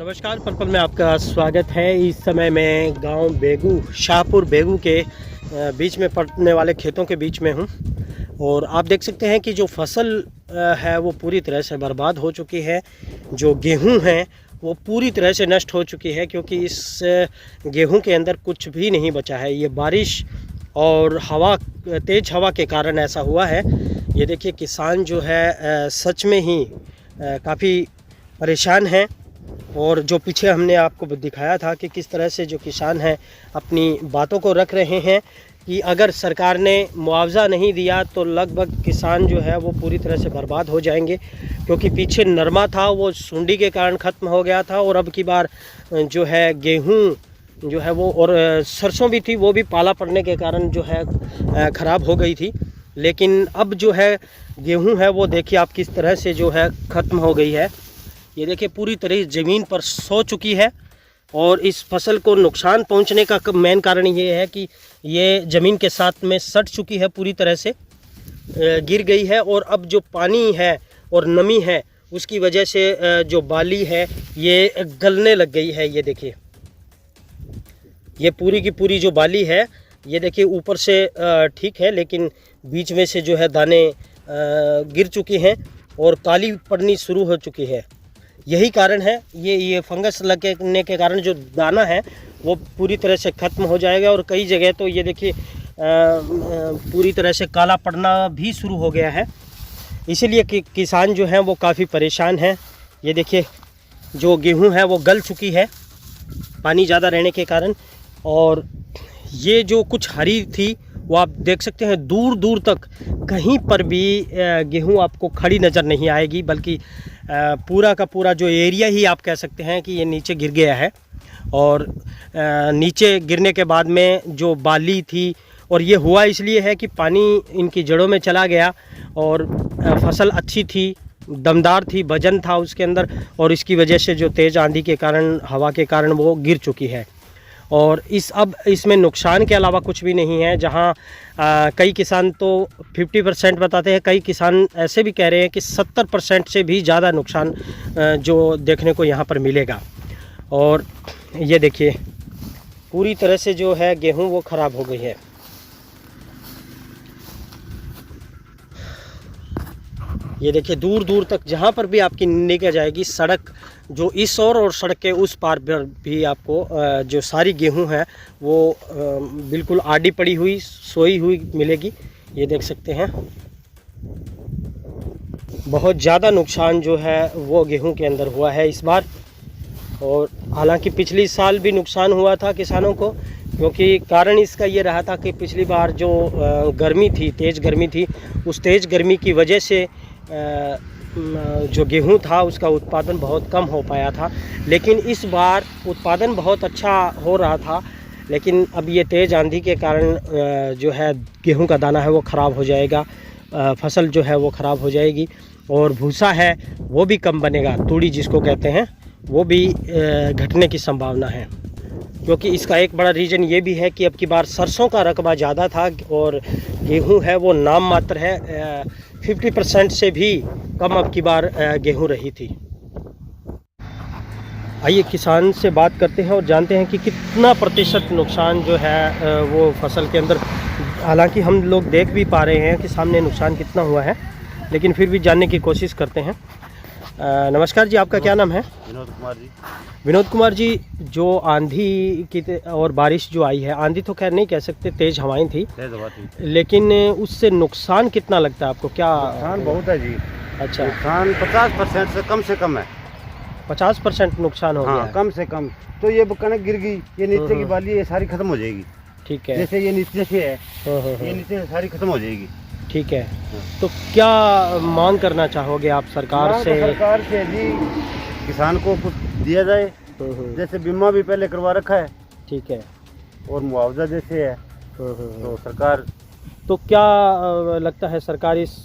नमस्कार, पर्पल में आपका स्वागत है। इस समय मैं गांव बेगू, शाहपुर बेगू के बीच में पड़ने वाले खेतों के बीच में हूं और आप देख सकते हैं कि जो फसल है वो पूरी तरह से बर्बाद हो चुकी है। जो गेहूं है वो पूरी तरह से नष्ट हो चुकी है, क्योंकि इस गेहूं के अंदर कुछ भी नहीं बचा है। ये बारिश और हवा, तेज़ हवा के कारण ऐसा हुआ है। ये देखिए, किसान जो है सच में ही काफ़ी परेशान हैं। और जो पीछे हमने आपको दिखाया था कि किस तरह से जो किसान हैं अपनी बातों को रख रहे हैं कि अगर सरकार ने मुआवजा नहीं दिया तो लगभग किसान जो है वो पूरी तरह से बर्बाद हो जाएंगे, क्योंकि पीछे नरमा था वो सुंडी के कारण ख़त्म हो गया था और अब की बार जो है गेहूं जो है वो, और सरसों भी थी, वो भी पाला पड़ने के कारण जो है ख़राब हो गई थी। लेकिन अब जो है गेहूं है वो देखिए आप किस तरह से जो है ख़त्म हो गई है। ये देखिए पूरी तरह ज़मीन पर सो चुकी है और इस फसल को नुकसान पहुंचने का मेन कारण ये है कि ये ज़मीन के साथ में सट चुकी है, पूरी तरह से गिर गई है। और अब जो पानी है और नमी है उसकी वजह से जो बाली है ये गलने लग गई है। ये देखिए, ये पूरी की पूरी जो बाली है ये देखिए ऊपर से ठीक है, लेकिन बीच में से जो है दाने गिर चुकी हैं और काली पड़नी शुरू हो चुकी है। यही कारण है, ये फंगस लगने के कारण जो दाना है वो पूरी तरह से ख़त्म हो जाएगा। और कई जगह तो ये देखिए पूरी तरह से काला पड़ना भी शुरू हो गया है। इसीलिए कि किसान जो हैं वो काफ़ी परेशान हैं। ये देखिए जो गेहूं है वो गल चुकी है पानी ज़्यादा रहने के कारण, और ये जो कुछ हरी थी वो आप देख सकते हैं दूर दूर तक कहीं पर भी गेहूं आपको खड़ी नज़र नहीं आएगी, बल्कि पूरा का पूरा जो एरिया ही आप कह सकते हैं कि ये नीचे गिर गया है। और नीचे गिरने के बाद में जो बाली थी, और ये हुआ इसलिए है कि पानी इनकी जड़ों में चला गया और फसल अच्छी थी, दमदार थी, वजन था उसके अंदर, और इसकी वजह से जो तेज़ आंधी के कारण, हवा के कारण वो गिर चुकी है। और अब इसमें नुकसान के अलावा कुछ भी नहीं है। जहां कई किसान तो 50% बताते हैं, कई किसान ऐसे भी कह रहे हैं कि 70% से भी ज़्यादा नुकसान जो देखने को यहां पर मिलेगा। और ये देखिए पूरी तरह से जो है गेहूं वो ख़राब हो गई है। ये देखिए दूर दूर तक जहाँ पर भी आपकी निगाह जाएगी, सड़क जो इस और सड़क के उस पार पर भी आपको जो सारी गेहूं है वो बिल्कुल आड़ी पड़ी हुई, सोई हुई मिलेगी। ये देख सकते हैं बहुत ज़्यादा नुकसान जो है वो गेहूं के अंदर हुआ है इस बार। और हालांकि पिछली साल भी नुकसान हुआ था किसानों को, क्योंकि कारण इसका ये रहा था कि पिछली बार जो गर्मी थी, तेज़ गर्मी थी, उस तेज़ गर्मी की वजह से जो गेहूं था उसका उत्पादन बहुत कम हो पाया था। लेकिन इस बार उत्पादन बहुत अच्छा हो रहा था, लेकिन अब ये तेज़ आंधी के कारण जो है गेहूं का दाना है वो ख़राब हो जाएगा, फसल जो है वो ख़राब हो जाएगी, और भूसा है वो भी कम बनेगा, तूड़ी जिसको कहते हैं, वो भी घटने की संभावना है। क्योंकि इसका एक बड़ा रीज़न ये भी है कि अब की बार सरसों का रकबा ज़्यादा था और गेहूं है वो नाम मात्र है। 50% से भी कम अब की बार गेहूं रही थी। आइए किसान से बात करते हैं और जानते हैं कि कितना प्रतिशत नुकसान जो है वो फसल के अंदर, हालांकि हम लोग देख भी पा रहे हैं कि सामने नुकसान कितना हुआ है, लेकिन फिर भी जानने की कोशिश करते हैं। नमस्कार जी, आपका क्या नाम है? विनोद कुमार जी। विनोद कुमार जी, जो आंधी की और बारिश जो आई है, आंधी तो खैर नहीं कह सकते, तेज़ हवाएं थी, लेकिन उससे नुकसान कितना लगता है आपको? क्या नुकसान बहुत है जी। अच्छा, नुकसान 50% से कम है। 50% नुकसान हो गया है। कम से कम। तो ये कनक गिर गई, ये नीचे की बाली ये सारी खत्म हो जाएगी। ठीक है, जैसे ये नीचे से है, ये नीचे से सारी खत्म हो जाएगी। ठीक है। तो क्या मांग करना चाहोगे आप सरकार से? सरकार से जी किसान को कुछ दिया जाए, जैसे बीमा भी पहले करवा रखा है, ठीक है, और मुआवजा जैसे है तो सरकार। तो क्या लगता है सरकार इस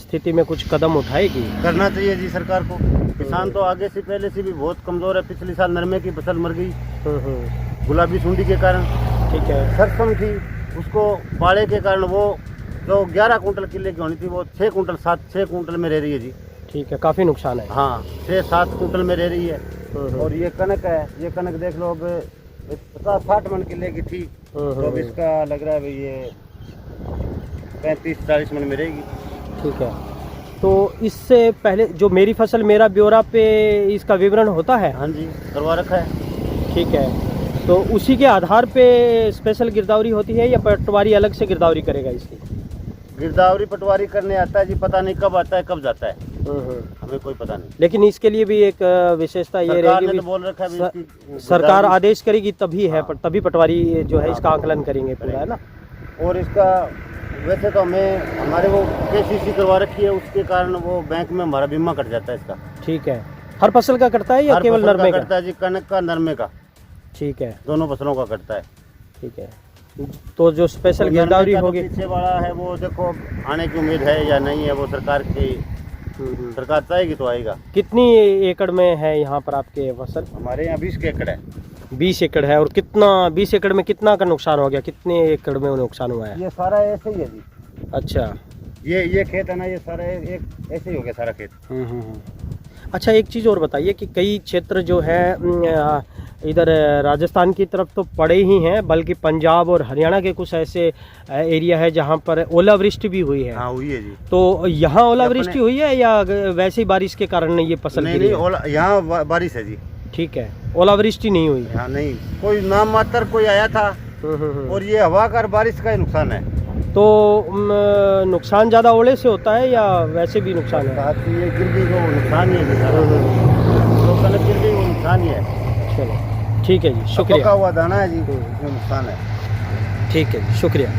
स्थिति में कुछ कदम उठाएगी? करना चाहिए जी सरकार को। किसान तो आगे से पहले से भी बहुत कमज़ोर है। पिछले साल नरमे की फसल मर गई गुलाबी सुंडी के कारण। ठीक है। सरसों थी, उसको पाड़े के कारण वो जो 11 कुंटल किले की होनी थी वो 6 कुंटल 6 कुंटल में रह रही है जी। ठीक है, काफ़ी नुकसान है। हाँ, 6-7 कुंटल में रह रही है। और ये कनक है, ये कनक देख लो अब 50-60 मन किले की थी, तो अब इसका लग रहा है भाई ये 35-40 मन में रहेगी। ठीक है, तो इससे पहले जो मेरी फसल मेरा ब्यौरा पे इसका विवरण होता है? हाँ जी, करवा रखा है। ठीक है, तो उसी के आधार पे स्पेशल गिरदावरी होती है या पटवारी अलग से गिरदावरी करेगा इसकी? गिरदावरी पटवारी करने आता है जी, पता नहीं कब आता है कब जाता है, हमें कोई पता नहीं। लेकिन इसके लिए भी एक विशेषता ये रहेगी, तो बोल रखा है सरकार आदेश करेगी तभी है, तभी पटवारी जो है इसका आकलन करेंगे पूरा, है ना। और इसका वैसे तो हमें हमारे वो केसीसी करवा रखी है, उसके कारण वो बैंक में हमारा बीमा कट जाता है इसका। ठीक है, हर फसल का कटता है या केवल नरमे का? कटता है जी, कनक का नरमे का। ठीक है, दोनों फसलों का कटता है। ठीक है, तो जो स्पेशल गिरदावरी होगी पीछे वाला है वो देखो आने की उम्मीद है या नहीं है, वो सरकार की, सरकार चाहेगी तो आएगा। कितनी एकड़ में है यहाँ पर आपके फसल? हमारे यहाँ 20 एकड़ है। 20 एकड़ है, और कितना 20 एकड़ में कितना का नुकसान हो गया, कितने एकड़ में नुकसान हुआ है? ये सारा ऐसे ही है जी। अच्छा, ये खेत है ना, ये सारा एक ऐसे ही हो गया सारा खेत। अच्छा, एक चीज़ और बताइए कि कई क्षेत्र जो है इधर राजस्थान की तरफ तो पड़े ही हैं, बल्कि पंजाब और हरियाणा के कुछ ऐसे एरिया है जहाँ पर ओलावृष्टि भी हुई है। हाँ, हुई है जी। तो यहाँ ओलावृष्टि हुई है या वैसे ही बारिश के कारण ये फसल गिरी है? नहीं, यहाँ बारिश है जी। ठीक है, ओलावृष्टि नहीं हुई है? हाँ, नहीं, कोई नाम मात्र कोई आया था, और ये हवा का और बारिश का ही नुकसान है। तो नुकसान ज़्यादा ओले से होता है या वैसे भी नुकसान है? ये गिर गई वो नुकसान ही है, तो कनक गिर गई वो नुकसान ही है। चलो, ठीक है जी, शुक्रिया। पका हुआ दाना है जी, नुकसान है। ठीक है जी, शुक्रिया।